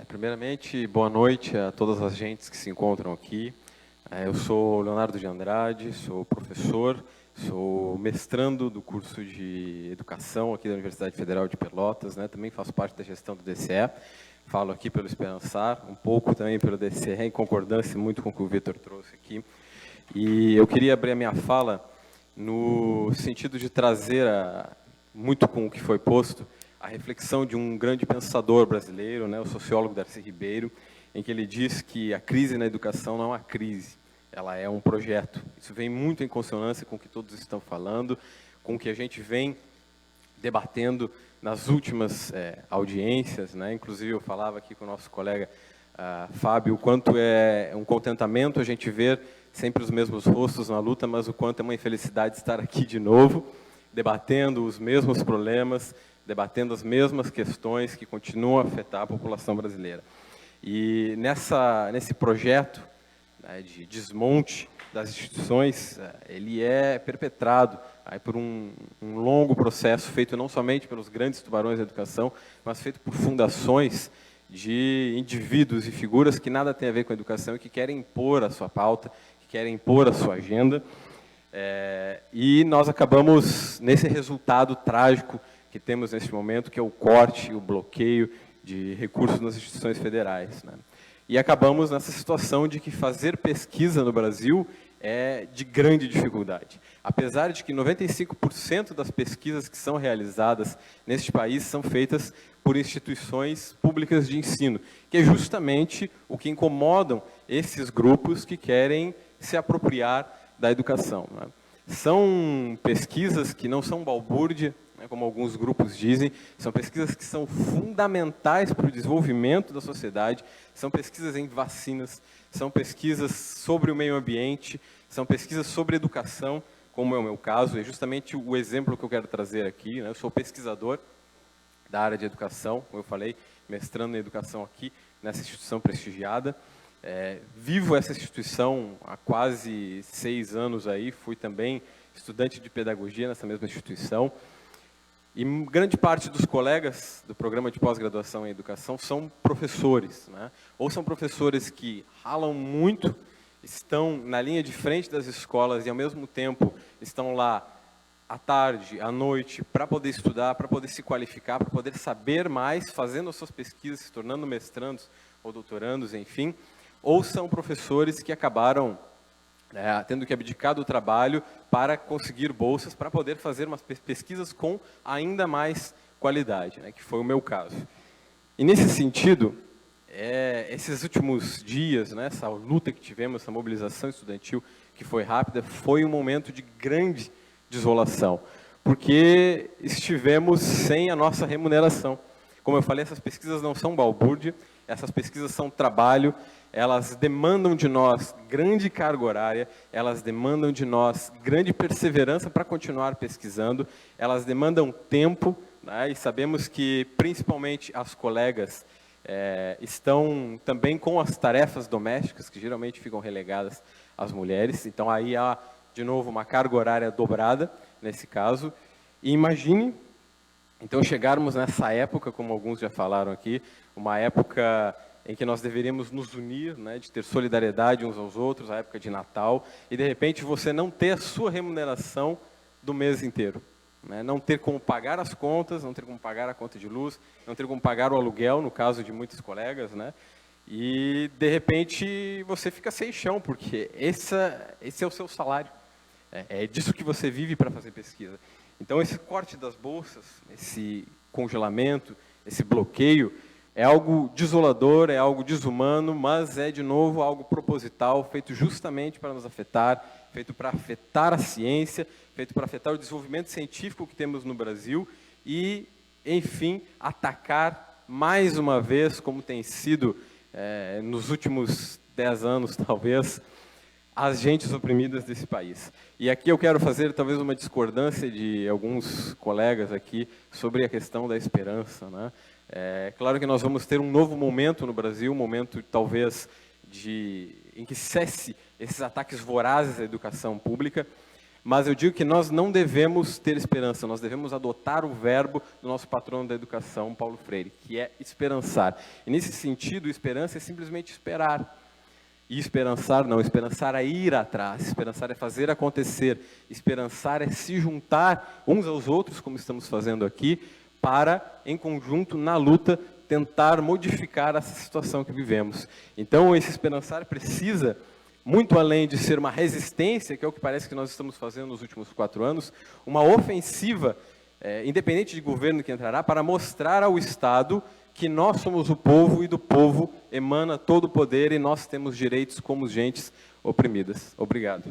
Primeiramente, boa noite a todas as gentes que se encontram aqui. Eu sou Leonardo de Andrade, sou professor, sou mestrando do curso de Educação aqui da Universidade Federal de Pelotas, né? Também faço parte da gestão do DCE, falo aqui pelo Esperançar, um pouco também pelo DCE, em concordância muito com o que o Vitor trouxe aqui. E eu queria abrir a minha fala no sentido de trazer, muito com o que foi posto, a reflexão de um grande pensador brasileiro, né, o sociólogo Darcy Ribeiro, em que ele diz que a crise na educação não é uma crise, ela é um projeto. Isso vem muito em consonância com o que todos estão falando, com o que a gente vem debatendo nas últimas audiências, né? Inclusive eu falava aqui com o nosso colega Fábio, o quanto é um contentamento a gente ver sempre os mesmos rostos na luta, mas o quanto é uma infelicidade estar aqui de novo, debatendo os mesmos problemas, debatendo as mesmas questões que continuam a afetar a população brasileira. E nesse projeto, né, de desmonte das instituições, ele é perpetrado por um longo processo feito não somente pelos grandes tubarões da educação, mas feito por fundações de indivíduos e figuras que nada têm a ver com a educação e que querem impor a sua pauta, que querem impor a sua agenda. E nós acabamos nesse resultado trágico que temos neste momento, que é o corte, o bloqueio de recursos nas instituições federais, né? E acabamos nessa situação de que fazer pesquisa no Brasil é de grande dificuldade. Apesar de que 95% das pesquisas que são realizadas neste país são feitas por instituições públicas de ensino, que é justamente o que incomodam esses grupos que querem se apropriar da educação, né? São pesquisas que não são balbúrdia, como alguns grupos dizem, são pesquisas que são fundamentais para o desenvolvimento da sociedade, são pesquisas em vacinas, são pesquisas sobre o meio ambiente, são pesquisas sobre educação, como é o meu caso, é justamente o exemplo que eu quero trazer aqui, né? Eu sou pesquisador da área de educação, como eu falei, mestrando em educação aqui, nessa instituição prestigiada. Vivo essa instituição há quase 6 anos aí, fui também estudante de pedagogia nessa mesma instituição. E grande parte dos colegas do programa de pós-graduação em educação são professores, né? Ou são professores que ralam muito, estão na linha de frente das escolas e, ao mesmo tempo, estão lá à tarde, à noite, para poder estudar, para poder se qualificar, para poder saber mais, fazendo as suas pesquisas, se tornando mestrandos ou doutorandos, enfim. Ou são professores que acabaram tendo que abdicar do trabalho para conseguir bolsas, para poder fazer umas pesquisas com ainda mais qualidade, né, que foi o meu caso. E, nesse sentido, esses últimos dias, né, essa luta que tivemos, essa mobilização estudantil que foi rápida, foi um momento de grande desolação, porque estivemos sem a nossa remuneração. Como eu falei, essas pesquisas não são balbúrdia, essas pesquisas são trabalho, elas demandam de nós grande carga horária, elas demandam de nós grande perseverança para continuar pesquisando, elas demandam tempo, né, e sabemos que, principalmente, as colegas estão também com as tarefas domésticas, que geralmente ficam relegadas às mulheres, então aí há, de novo, uma carga horária dobrada, nesse caso, e imagine, então, chegarmos nessa época, como alguns já falaram aqui, uma época em que nós deveríamos nos unir, né, de ter solidariedade uns aos outros, a época de Natal, e de repente você não ter a sua remuneração do mês inteiro, né, não ter como pagar as contas, não ter como pagar a conta de luz, não ter como pagar o aluguel, no caso de muitos colegas, né, e de repente você fica sem chão, porque esse é o seu salário, é disso que você vive para fazer pesquisa. Então, esse corte das bolsas, esse congelamento, esse bloqueio, é algo desolador, é algo desumano, mas é, de novo, algo proposital, feito justamente para nos afetar, feito para afetar a ciência, feito para afetar o desenvolvimento científico que temos no Brasil e, enfim, atacar mais uma vez, como tem sido nos últimos 10 anos, talvez, as gentes oprimidas desse país. E aqui eu quero fazer talvez uma discordância de alguns colegas aqui sobre a questão da esperança, né? Claro que nós vamos ter um novo momento no Brasil, um momento talvez em que cesse esses ataques vorazes à educação pública, Mas eu digo que nós não devemos ter esperança, nós devemos adotar o verbo do nosso patrono da educação, Paulo Freire, que é esperançar. E nesse sentido, esperança é simplesmente esperar. E esperançar não, esperançar é ir atrás, esperançar é fazer acontecer, esperançar é se juntar uns aos outros, como estamos fazendo aqui, para, em conjunto, na luta, tentar modificar essa situação que vivemos. Então, esse esperançar precisa, muito além de ser uma resistência, que é o que parece que nós estamos fazendo nos últimos 4 anos, uma ofensiva, independente de governo que entrará, para mostrar ao Estado que nós somos o povo e do povo emana todo o poder e nós temos direitos como gentes oprimidas. Obrigado.